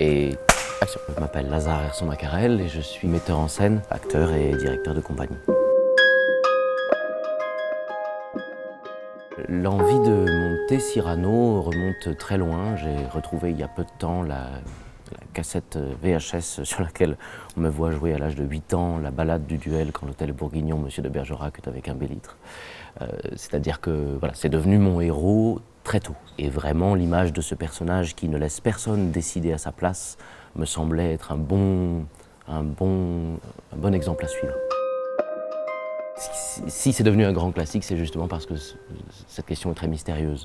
Et action. Je m'appelle Lazare Herson-Macarel et je suis metteur en scène, acteur et directeur de compagnie. L'envie de monter Cyrano remonte très loin. J'ai retrouvé il y a peu de temps la cassette VHS sur laquelle on me voit jouer à l'âge de 8 ans la balade du duel quand l'hôtel Bourguignon, Monsieur de Bergerac est avec un Bélitre. C'est-à-dire que voilà, c'est devenu mon héros très tôt. Et vraiment, l'image de ce personnage qui ne laisse personne décider à sa place me semblait être un bon exemple à suivre. Si c'est devenu un grand classique, c'est justement parce que cette question est très mystérieuse.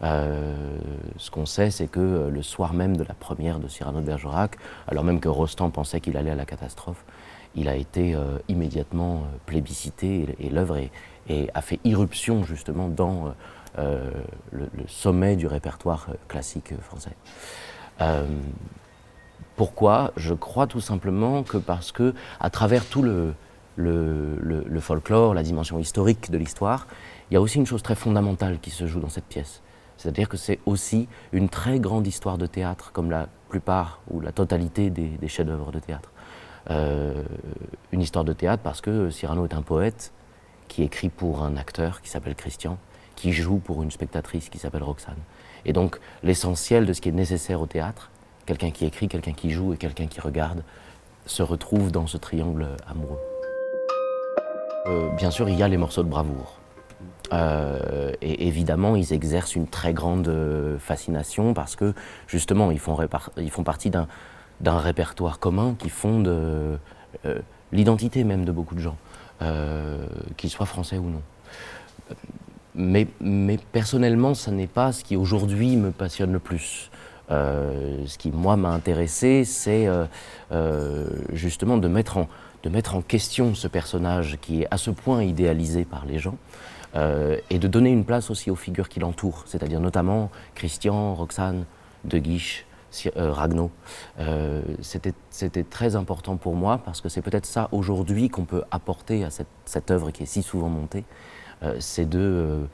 Ce qu'on sait, c'est que le soir même de la première de Cyrano de Bergerac, alors même que Rostand pensait qu'il allait à la catastrophe, il a été immédiatement plébiscité et l'œuvre a fait irruption justement dans le sommet du répertoire classique français. Pourquoi? Je crois tout simplement que parce que, à travers tout le folklore, la dimension historique de l'histoire, il y a aussi une chose très fondamentale qui se joue dans cette pièce. C'est-à-dire que c'est aussi une très grande histoire de théâtre, comme la plupart ou la totalité des chefs-d'œuvre de théâtre. Une histoire de théâtre parce que Cyrano est un poète qui écrit pour un acteur qui s'appelle Christian, qui joue pour une spectatrice qui s'appelle Roxane. Et donc l'essentiel de ce qui est nécessaire au théâtre, quelqu'un qui écrit, quelqu'un qui joue et quelqu'un qui regarde, se retrouve dans ce triangle amoureux. Bien sûr, il y a les morceaux de bravoure. Et évidemment, ils exercent une très grande fascination parce que, justement, ils font partie d'un répertoire commun qui fonde l'identité même de beaucoup de gens, qu'ils soient français ou non. Mais personnellement, ce n'est pas ce qui aujourd'hui me passionne le plus. Ce qui, moi, m'a intéressé, c'est justement de mettre en question ce personnage qui est à ce point idéalisé par les gens et de donner une place aussi aux figures qui l'entourent, c'est-à-dire notamment Christian, Roxane, De Guiche, Ragueneau. C'était très important pour moi parce que c'est peut-être ça aujourd'hui qu'on peut apporter à cette œuvre qui est si souvent montée. C'est de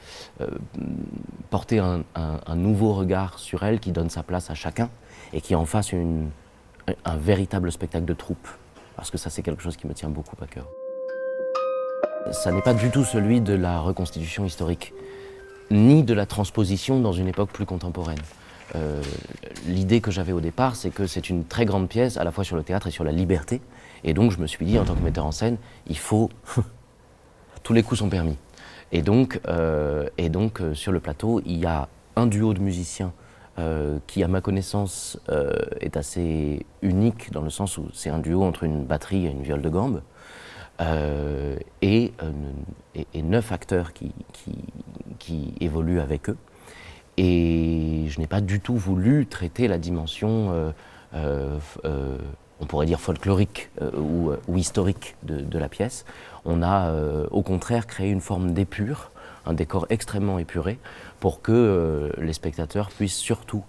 porter un nouveau regard sur elle qui donne sa place à chacun et qui en fasse un véritable spectacle de troupe. Parce que ça, c'est quelque chose qui me tient beaucoup à cœur. Ça n'est pas du tout celui de la reconstitution historique, ni de la transposition dans une époque plus contemporaine. L'idée que j'avais au départ, c'est que c'est une très grande pièce, à la fois sur le théâtre et sur la liberté. Et donc, je me suis dit, en tant que metteur en scène, il faut... tous les coups sont permis. Et donc, sur le plateau, il y a un duo de musiciens qui, à ma connaissance, est assez unique dans le sens où c'est un duo entre une batterie et une viole de gambe, et 9 acteurs qui évoluent avec eux. Et je n'ai pas du tout voulu traiter la dimension, on pourrait dire folklorique ou historique de la pièce. On a au contraire créé une forme d'épure, un décor extrêmement épuré, pour que les spectateurs puissent surtout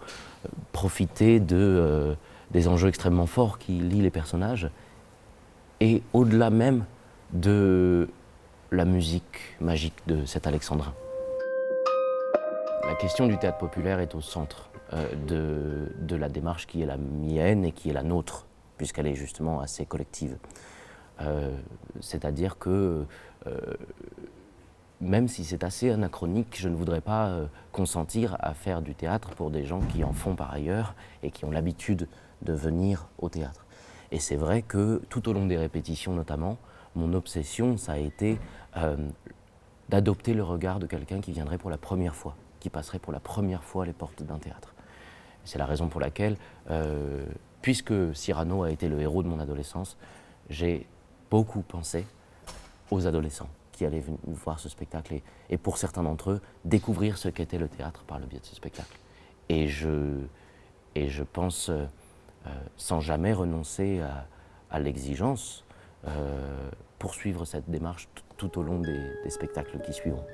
profiter des enjeux extrêmement forts qui lient les personnages, et au-delà même de la musique magique de cet alexandrin. La question du théâtre populaire est au centre de la démarche qui est la mienne et qui est la nôtre, puisqu'elle est justement assez collective. C'est-à-dire que même si c'est assez anachronique, je ne voudrais pas consentir à faire du théâtre pour des gens qui en font par ailleurs et qui ont l'habitude de venir au théâtre. Et c'est vrai que tout au long des répétitions notamment, mon obsession, ça a été d'adopter le regard de quelqu'un qui viendrait pour la première fois, qui passerait pour la première fois les portes d'un théâtre. C'est la raison pour laquelle, puisque Cyrano a été le héros de mon adolescence, j'ai beaucoup pensé aux adolescents qui allaient voir ce spectacle et pour certains d'entre eux, découvrir ce qu'était le théâtre par le biais de ce spectacle. Et je pense, sans jamais renoncer à l'exigence, poursuivre cette démarche tout au long des spectacles qui suivront.